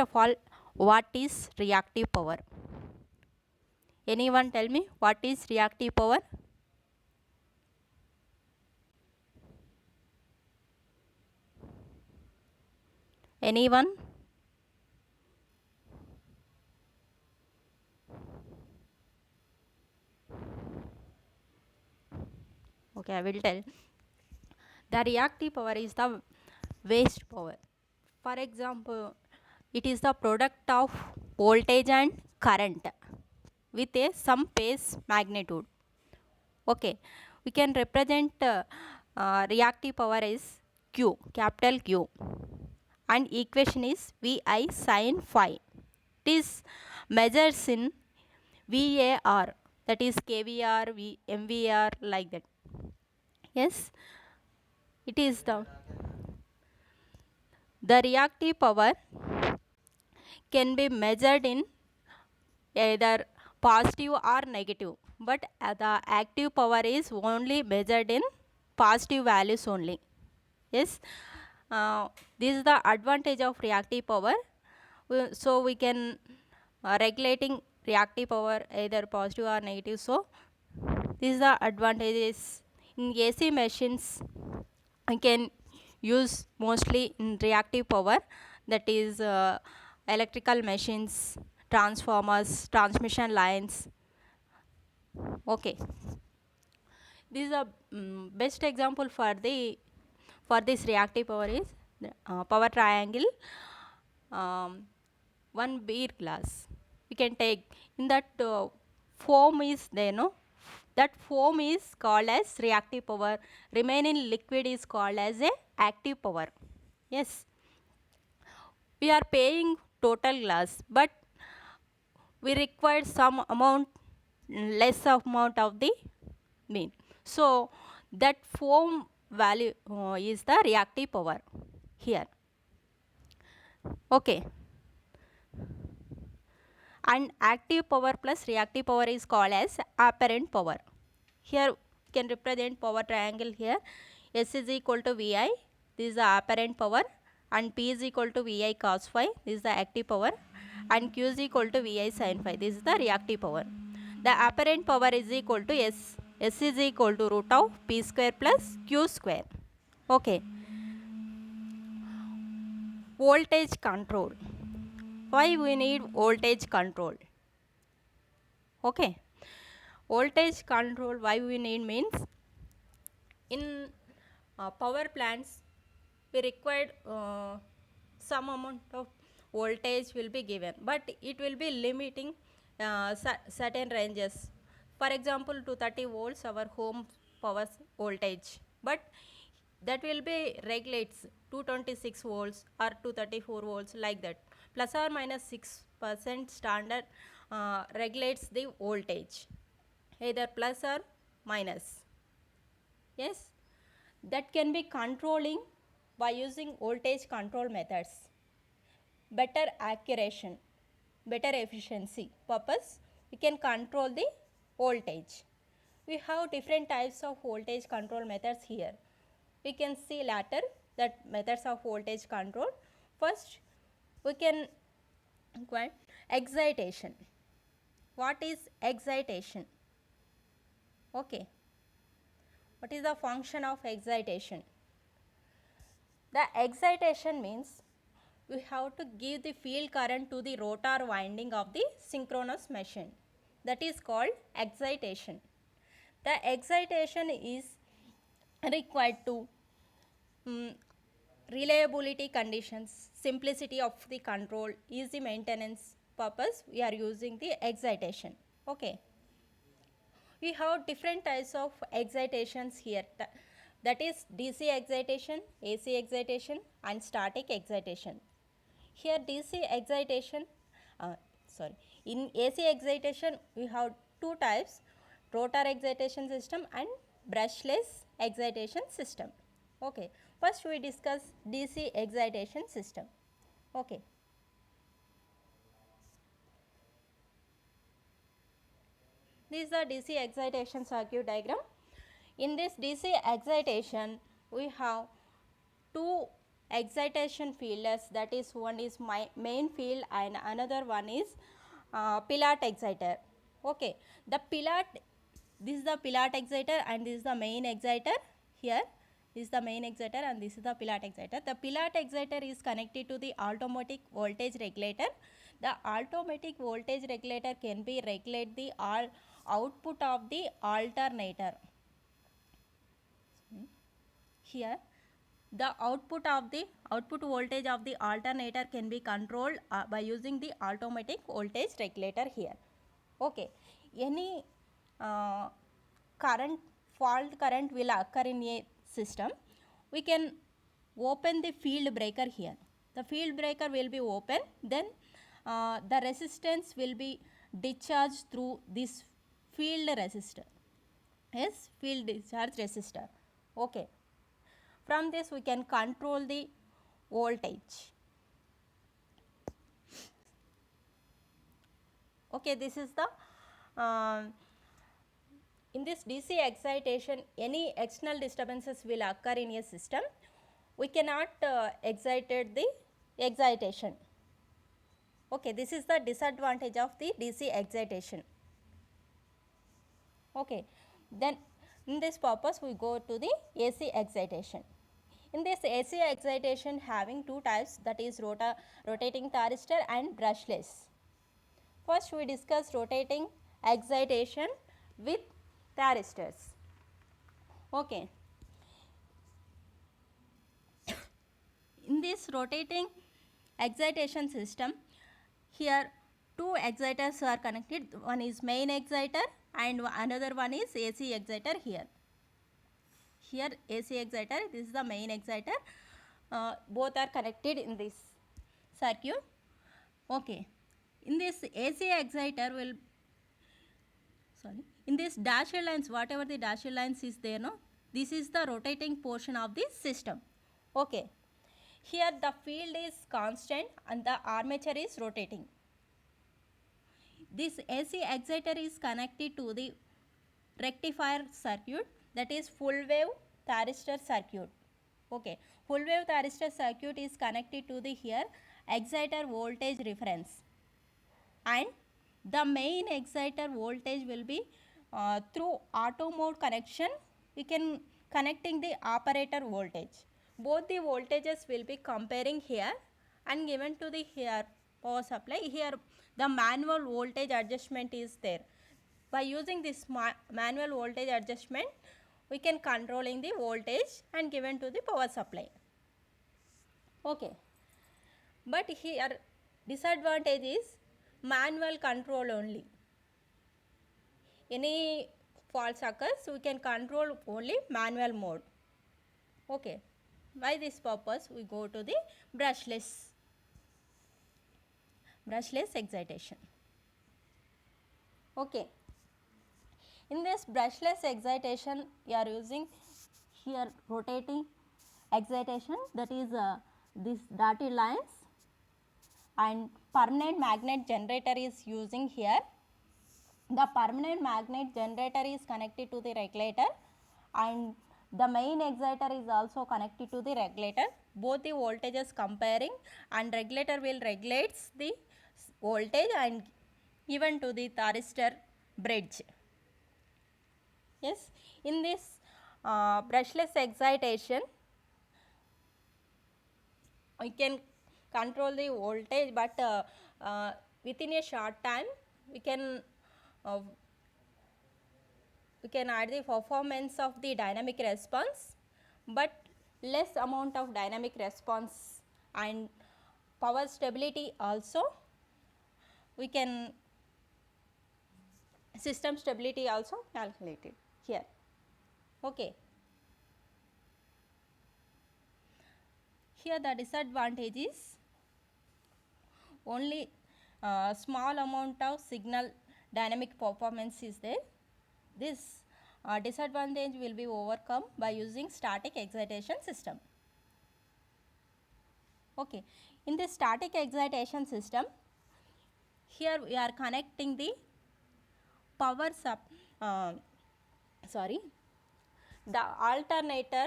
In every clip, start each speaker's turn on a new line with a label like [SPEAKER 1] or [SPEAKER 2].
[SPEAKER 1] of all, what is reactive power? Anyone tell me what is reactive power? Anyone? Okay, I will tell. The reactive power is the waste power. For example, it is the product of voltage and current with a some phase magnitude. Okay, we can represent reactive power is Q, capital Q, and equation is VI sin phi. It is measures in VAR, that is kVAR, MVAR, like that. Yes, it is the reactive power can be measured in either positive or negative, but the active power is only measured in positive values only. Yes, this is the advantage of reactive power. So we can regulating reactive power either positive or negative. So this is the advantages. In AC machines we can use mostly in reactive power, that is electrical machines, transformers, transmission lines. Okay, this is a best example for the for this reactive power is the, power triangle. One beer glass we can take, in that foam is there, no, that foam is called as reactive power, remaining liquid is called as a active power. Yes, we are paying total glass, but we require some amount, less amount of the mean. So that foam value is the reactive power here. Okay, and active power plus reactive power is called as apparent power. Here we can represent power triangle here. S is equal to Vi, this is the apparent power, and P is equal to Vi cos phi, this is the active power, and Q is equal to Vi sin phi, this is the reactive power. The apparent power is equal to S. S is equal to root of P square plus Q square. Okay. Voltage control. Why we need voltage control? Okay. Voltage control why we need means, in power plants we required some amount of voltage will be given, but it will be limiting certain ranges. For example, to 30 volts our home power voltage, but that will be regulates 226 volts or 234 volts, like that. Plus or minus 6% standard regulates the voltage, either plus or minus. Yes, that can be controlling by using voltage control methods. Better accuracy, better efficiency purpose, we can control the voltage. We have different types of voltage control methods here. We can see later that methods of voltage control. First, we can acquire excitation. What is excitation? Okay. What is the function of excitation? The excitation means we have to give the field current to the rotor winding of the synchronous machine. That is called excitation. The excitation is required to reliability conditions, simplicity of the control, easy maintenance purpose we are using the excitation. Okay. We have different types of excitations here, that is DC excitation, AC excitation, and static excitation. Here DC excitation, in AC excitation we have two types, rotor excitation system and brushless excitation system. Okay, first we discuss DC excitation system. Okay. This is the DC excitation circuit diagram. In this DC excitation, we have two excitation fielders, that is one is my main field and another one is Pilat exciter. Okay, the Pilat, this is the Pilat exciter and this is the main exciter here. This is the main exciter and this is the Pilat exciter. The Pilat exciter is connected to the automatic voltage regulator. The automatic voltage regulator can be regulate the output of the alternator. Here the output voltage of the alternator can be controlled by using the automatic voltage regulator here. Okay, any fault current will occur in a system, we can open the field breaker here. The field breaker will be open, then the resistance will be discharged through this field resistor. Yes, field discharge resistor. Okay, from this we can control the voltage. Okay, this is the in this DC excitation, any external disturbances will occur in a system. We cannot excited the excitation. Okay, this is the disadvantage of the DC excitation. Okay, then in this purpose we go to the AC excitation. In this AC excitation having two types, that is rotating thyristor and brushless. First we discuss rotating excitation with thyristors. Okay. In this rotating excitation system, here two exciters are connected. One is main exciter and another one is AC exciter here. Here AC exciter, this is the main exciter. Both are connected in this circuit. Okay. In this AC exciter will, in this dashed lines, whatever the dashed lines is there, no, this is the rotating portion of this system. Okay, here the field is constant and the armature is rotating. This AC exciter is connected to the rectifier circuit, that is full wave thyristor circuit. Okay, full wave thyristor circuit is connected to the here exciter voltage reference, and the main exciter voltage will be through auto mode connection, we can connecting the operator voltage. Both the voltages will be comparing here and given to the here power supply. Here the manual voltage adjustment is there. By using this manual voltage adjustment, we can controlling the voltage and given to the power supply. Okay, but here disadvantage is manual control only. Any faults occurs, we can control only manual mode. Okay, by this purpose we go to the brushless excitation. Okay, in this brushless excitation we are using here rotating excitation, that is this dotted lines, and permanent magnet generator is using here. The permanent magnet generator is connected to the regulator and the main exciter is also connected to the regulator. Both the voltages comparing and regulator will regulates the voltage and given to the thyristor bridge. Yes, in this brushless excitation we can control the voltage, but within a short time we can add the performance of the dynamic response, but less amount of dynamic response, and power stability also we can system stability also calculated here. Okay, here the disadvantage is only small amount of signal dynamic performance is there. This disadvantage will be overcome by using static excitation system. Okay, in this static excitation system, here we are connecting the the alternator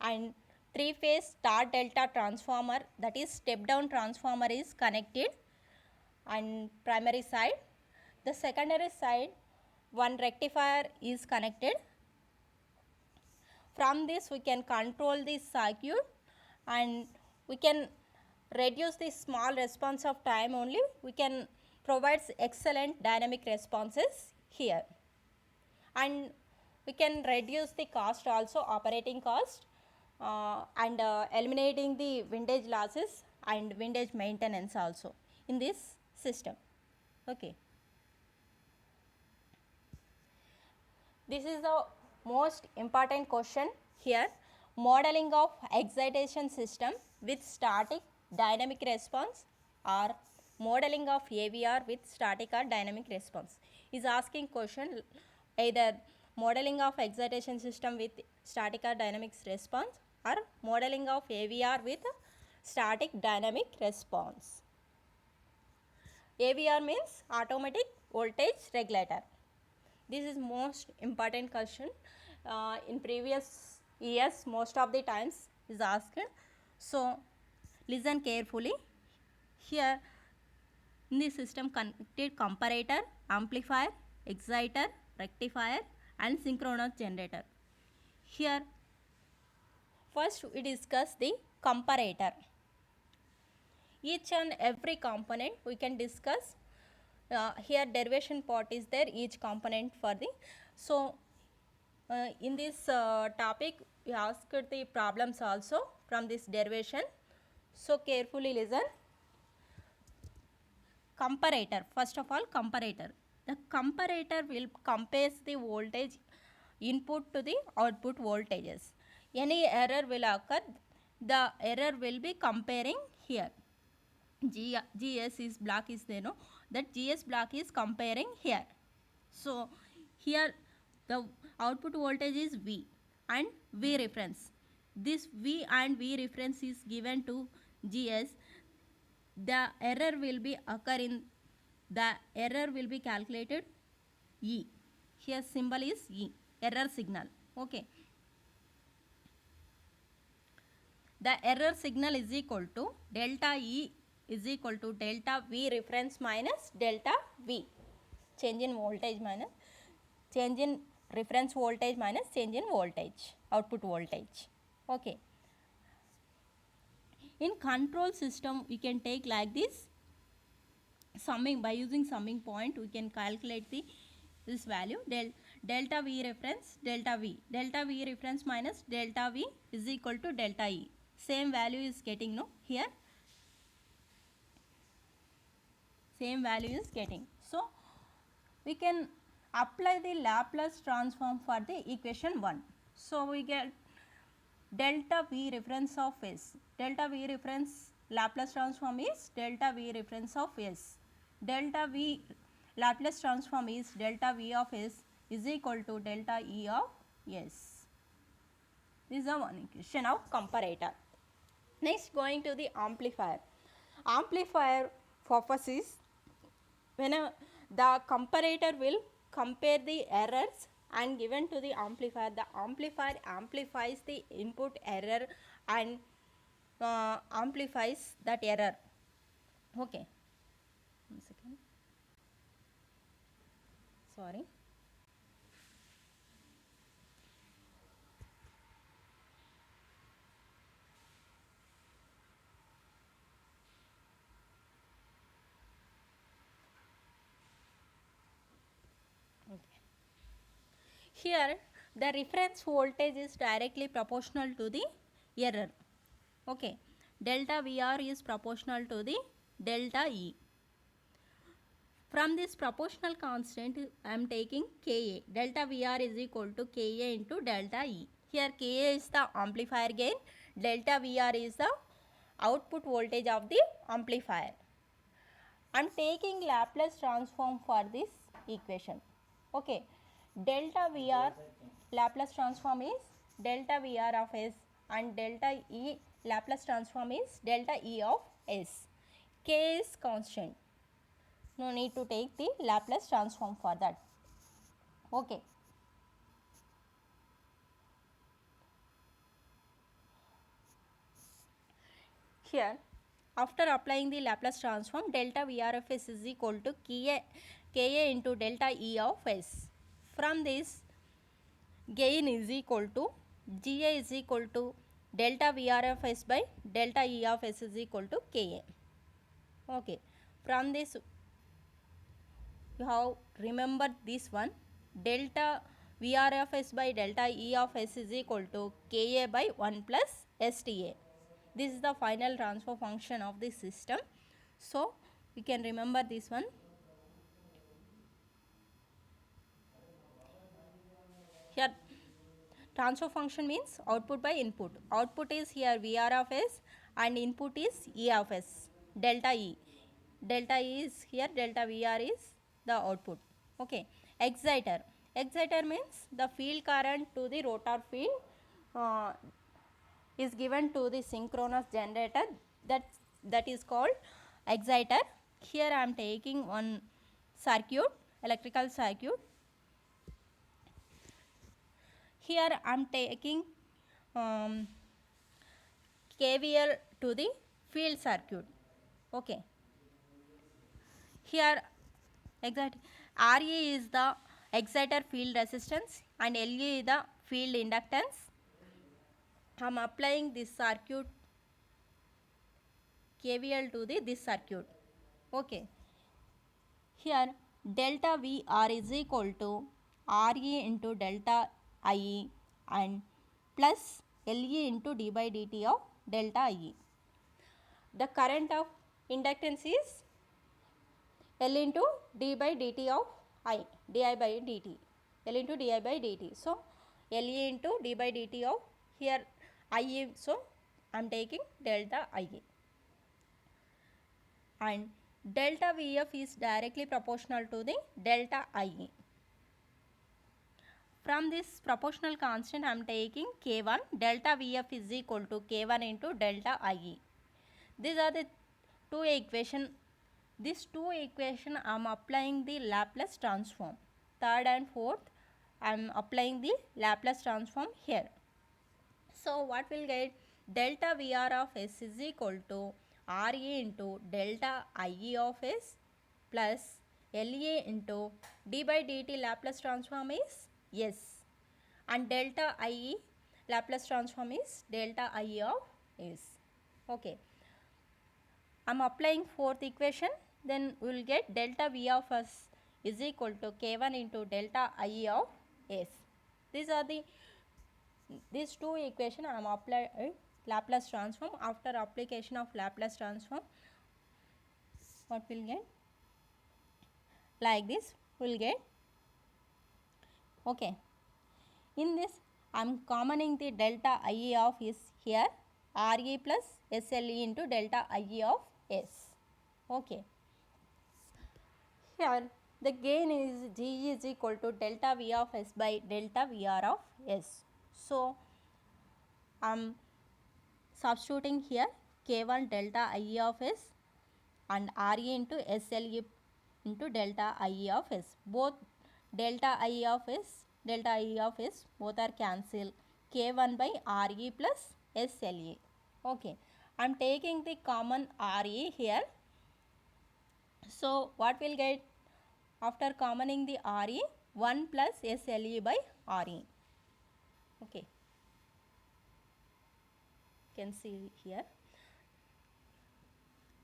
[SPEAKER 1] and three-phase star delta transformer, that is step down transformer, is connected and primary side. The secondary side, one rectifier is connected. From this we can control the circuit and we can reduce the small response of time only. We can provide excellent dynamic responses here, and we can reduce the cost also, operating cost, and eliminating the windage losses and windage maintenance also in this system. Okay. This is the most important question here. Modeling of excitation system with static dynamic response, or modeling of AVR with static or dynamic response, is asking question either modeling of excitation system with static or dynamic response, or modeling of AVR with static dynamic response. AVR means automatic voltage regulator. This is most important question. In previous years most of the times is asked. So listen carefully. Here in the system connected comparator, amplifier, exciter, rectifier and synchronous generator. Here first we discuss the comparator. Each and every component we can discuss. Here derivation part is there, each component for the. So in this topic we asked the problems also from this derivation. So carefully listen. Comparator, first of all comparator. The comparator will compare the voltage input to the output voltages. Any error will occur, the error will be comparing here. GS is block is there, no, that GS block is comparing here. So here the output voltage is V and V reference. This V and V reference is given to GS. The error will be occur in, the error will be calculated E. Here symbol is E, error signal. Okay. The error signal is equal to delta E is equal to delta V reference minus delta V. Change in voltage minus change in reference voltage minus change in voltage, output voltage. Okay. In control system we can take like this, summing, by using summing point we can calculate the this value delta V reference delta V reference minus delta V is equal to delta E. Same value is getting, no, here same value is getting. So we can apply the Laplace transform for the equation 1. So we get delta V reference of S. Delta V reference Laplace transform is delta V reference of S. Delta V Laplace transform is delta V of S is equal to delta E of S. This is the one equation of comparator. Next, going to the amplifier. Amplifier purpose is when the comparator will compare the errors and given to the amplifier. The amplifier amplifies the input error and amplifies that error. Okay. 1 second. Sorry. Okay. Here the reference voltage is directly proportional to the error. Okay. Delta VR is proportional to the delta E. From this proportional constant I am taking Ka. Delta VR is equal to Ka into delta E. Here Ka is the amplifier gain, delta VR is the output voltage of the amplifier. I am taking Laplace transform for this equation. Okay. Delta VR Laplace transform is delta VR of S and delta E Laplace transform is delta E of S. K is constant. No need to take the Laplace transform for that. Okay. Here, after applying the Laplace transform, delta VRFS is equal to Ka into delta E of S. From this, gain is equal to GA is equal to delta VRFS by delta E of S is equal to Ka. Okay. From this, you have remember this one, delta VRFS by delta E of S is equal to Ka by 1 plus STA. This is the final transfer function of the system. So, we can remember this one. Here, transfer function means output by input. Output is here VR of S and input is E of S, delta E. Delta E is here, delta VR is the output. Okay. Exciter. Exciter means the field current to the rotor field is given to the synchronous generator, that is called exciter. Here I am taking one circuit, electrical circuit. Here I am taking KVL to the field circuit. Okay. Here exactly RE is the exciter field resistance and LE is the field inductance. I am applying this circuit KVL to this circuit. Okay. Here delta VR is equal to RE into delta IE and plus LE into d by dt of delta IE. The current of inductance is L into d by dt of I, di by dt, L into di by dt. So, LE into d by dt of here IE, so I am taking delta IE. And delta VF is directly proportional to the delta IE. From this proportional constant I am taking K1, delta VF is equal to K1 into delta IE. These are the two equations. These two equations I am applying the Laplace transform. Third and fourth I am applying the Laplace transform here. So what will get? Delta VR of S is equal to RA into delta IE of S plus LA into d by dt Laplace transform is S, and delta IE Laplace transform is delta IE of S. Okay. I am applying fourth equation, then we will get delta V of S is equal to K1 into delta IE of S. These two equations I am applying Laplace transform. After application of Laplace transform, what will get? Like this we will get. Okay. In this I am commoning the delta IE of is here RE plus SLE into delta IE of S. Okay. Here the gain is G is equal to delta V of S by delta VR of S. So, I am substituting here K1 delta IE of S and RE into SLE into delta IE of S. Both delta IE of S, delta IE of S both are cancelled. K1 by RE plus SLE. Okay. I am taking the common RE here. So, what will get after commoning the RE? 1 plus SLE by RE. Okay. You can see here.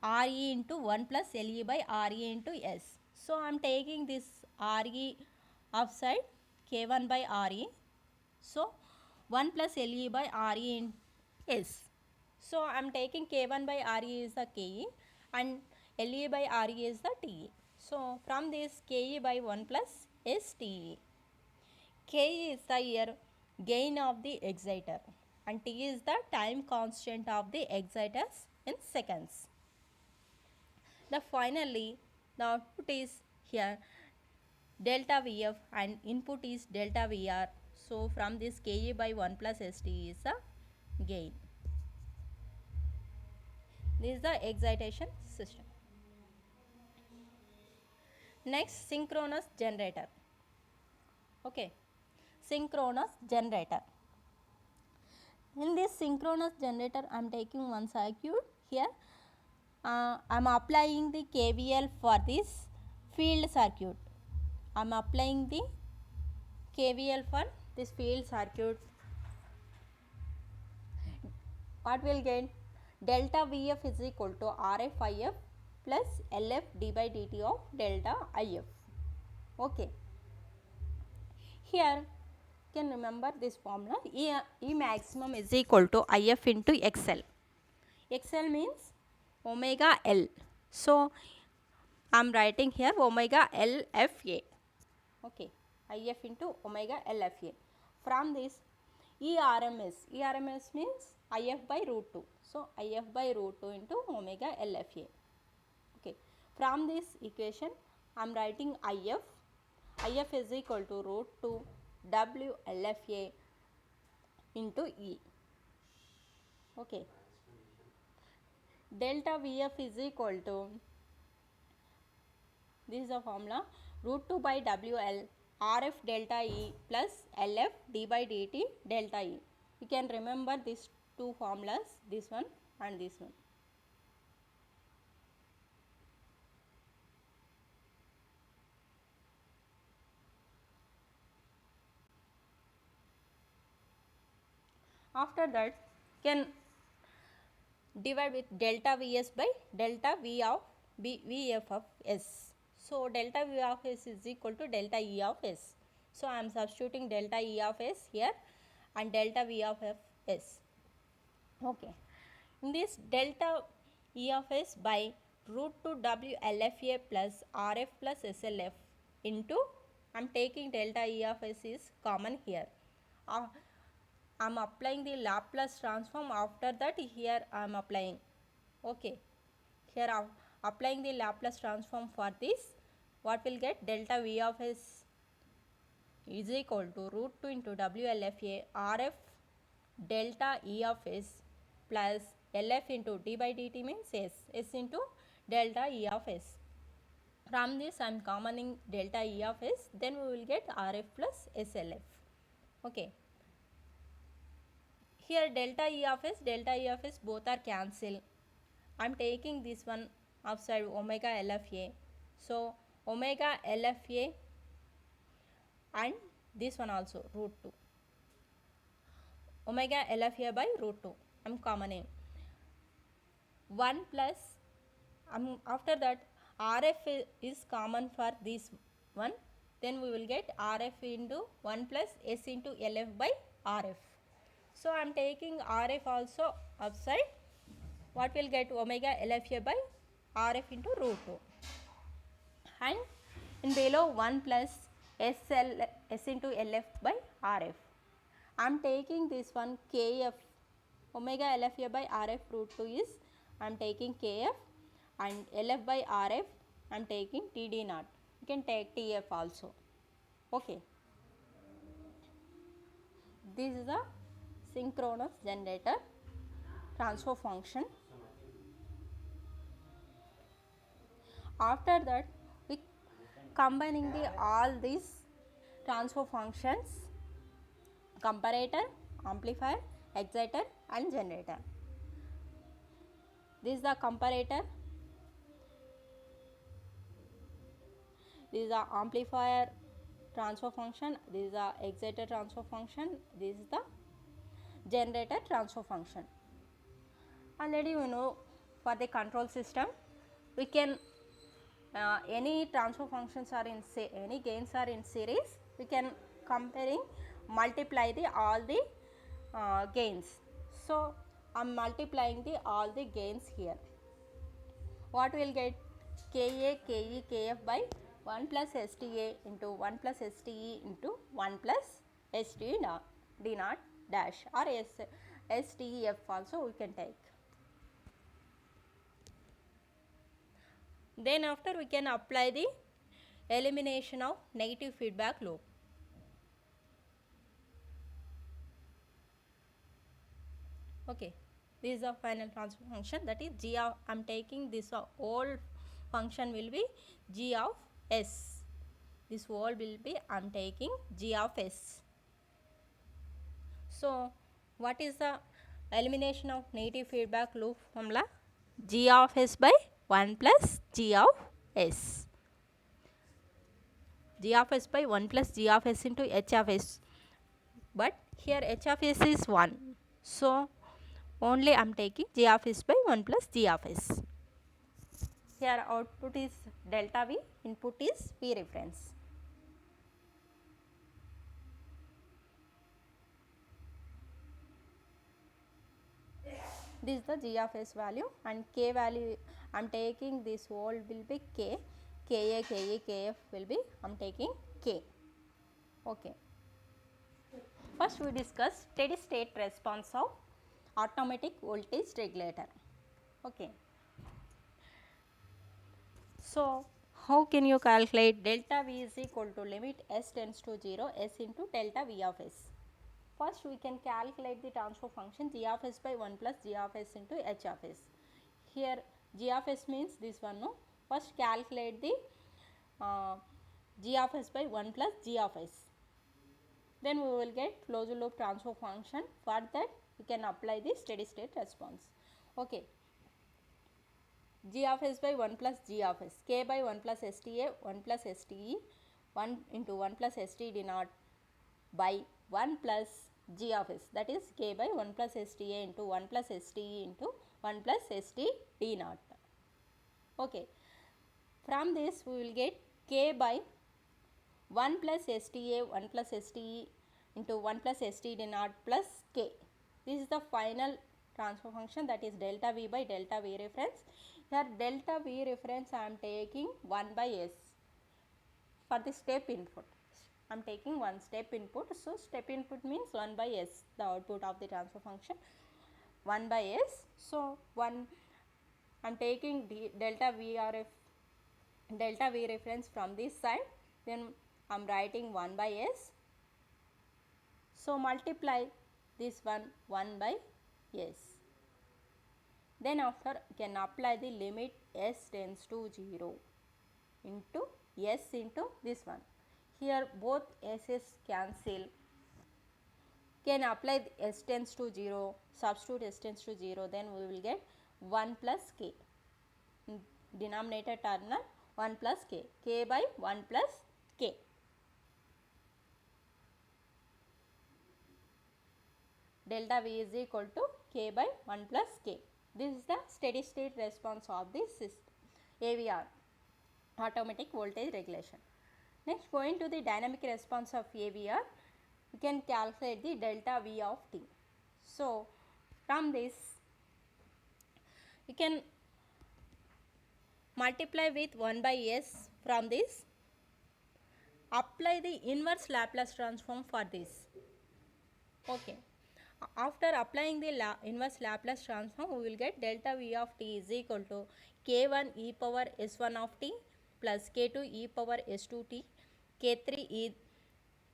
[SPEAKER 1] RE into 1 plus LE by RE into S. So, I am taking this RE outside K1 by RE. So, 1 plus LE by RE in S. So, I am taking K1 by RE is the KE and LE by RE is the TE. So, from this KE by 1 plus STE. K is the here gain of the exciter and T is the time constant of the exciters in seconds. Finally, the output is here delta VF and input is delta VR. So, from this KE by 1 plus ST is the gain. This is the excitation system. Next, synchronous generator. Okay, synchronous generator. In this synchronous generator, I am taking one circuit. Here I am applying the KVL for this field circuit. I am applying the KVL for this field circuit. What will get? Delta Vf is equal to Rf If plus Lf d by dt of delta If. Okay. Here you can remember this formula. E maximum is equal to If into XL. XL means omega L. So I am writing here omega LFA. Okay. If into omega LFA. From this ERMS means If by root 2. So If by root 2 into omega LFA. Okay. From this equation I am writing If is equal to root 2 W LFA into E. Okay. Delta Vf is equal to, this is the formula, root 2 by WL Rf delta E plus Lf d by dt delta E. You can remember these two formulas, this one and this one. After that, can divide with delta Vs by delta V of Vf of S. So delta V of S is equal to delta E of S. So I am substituting delta E of S here and delta V of S. Okay. In this delta E of S by root 2 W LFA plus RF plus SLF into, I am taking delta E of S is common here. I am applying the Laplace transform. After that here I am applying. Okay. Here I am applying the Laplace transform for this. What will get? Delta V of S is equal to root 2 into WLFA RF delta E of S plus LF into d by dt means S into delta E of S. From this I am commoning delta E of S, then we will get RF plus SLF. Okay. Here delta E of S both are cancelled. I am taking this one outside omega LFA. So omega LFA and this one also root 2. Omega LFA by root 2. I am commoning. 1 plus, after that RF is common for this one. Then we will get RF into 1 plus S into LF by RF. So I am taking RF also outside. What will get? Omega LFA by RF into root 2. And in below 1 plus S into LF by RF. I am taking this one KF. Omega LFA by RF root 2 is, I am taking KF, and LF by RF I am taking TD naught. You can take TF also. Okay. This is a synchronous generator transfer function. After that, we combining all these transfer functions: comparator, amplifier, exciter and generator. This is the comparator, this is the amplifier transfer function, this is the exciter transfer function, this is the generator transfer function. Already you know, for the control system we can any transfer functions are in any gains are in series, we can comparing multiply all the gains. So I am multiplying all the gains here. What will get? Ka, Ke, Kf by 1 plus Sta into 1 plus Ste into 1 plus St d naught dash, or Stef also we can take. Then after we can apply the elimination of negative feedback loop. Okay, this is the final transfer function, that is g of, I am taking this whole function will be g of s. This whole will be, I am taking g of s. So what is the elimination of negative feedback loop formula? g of s by 1 plus g of s. G of s by 1 plus g of s into h of s. But here h of s is 1. So, only I am taking g of s by 1 plus g of s. Here output is delta V, input is V reference. This is the g of s value, and k value I am taking this whole will be k, ka, ka, kf will be I am taking k. Okay. First we discuss steady state response of automatic voltage regulator. Okay. So, how can you calculate delta V is equal to limit s tends to 0 s into delta V of s. First we can calculate the transfer function g of s by 1 plus g of s into h of s. Here g of s means this one, no. First calculate the g of s by 1 plus g of s. Then we will get closed loop transfer function. For that we can apply the steady state response. Okay. G of s by 1 plus g of s, k by 1 plus sta, 1 plus ste, 1 into 1 plus std naught by 1 plus g of s, that is k by 1 plus sta into 1 plus ste into 1 plus std naught. Okay. From this we will get k by 1 plus sta, 1 plus ste into 1 plus std naught plus k. This is the final transfer function, that is delta V by delta V reference. Here delta V reference I am taking 1 by s for the step input. I am taking one step input. So, step input means 1 by s, the output of the transfer function 1 by s. So, 1 I am taking delta V reference from this side, then I am writing 1 by s. So, multiply this one 1 by s. Then after can apply the limit s tends to 0 into s into this one. Here both s's cancel. Can apply s tends to 0, substitute s tends to 0, then we will get 1 plus k. Denominator terminal 1 plus k, k by 1 plus k. Delta V is equal to k by 1 plus k. This is the steady state response of this system, AVR, automatic voltage regulation. Next, going to the dynamic response of AVR, we can calculate the delta V of t. So, from this we can multiply with 1 by s. From this apply the inverse Laplace transform for this. Okay. After applying the inverse Laplace transform, we will get delta V of t is equal to k1 e power s1 of t plus k2 e power s2 t, k3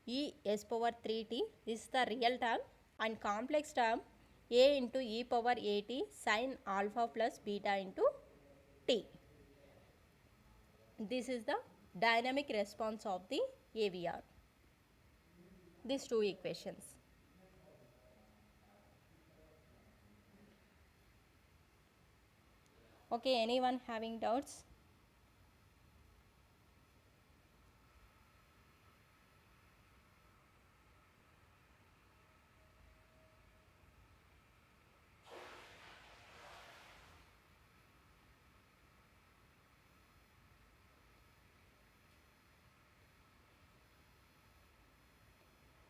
[SPEAKER 1] e s power 3t. This is the real term, and complex term a into e power at sin alpha plus beta into t. This is the dynamic response of the AVR. These two equations. Okay, anyone having doubts?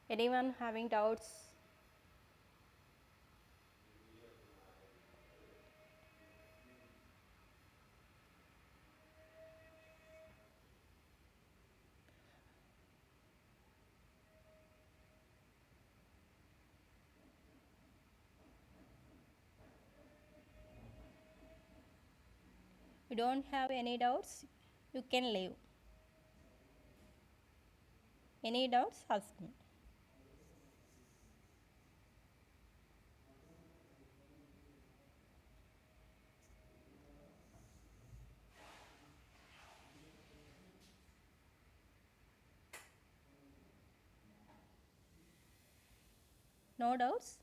[SPEAKER 1] Anyone having doubts? You don't have any doubts, you can leave. Any doubts, ask me. No doubts?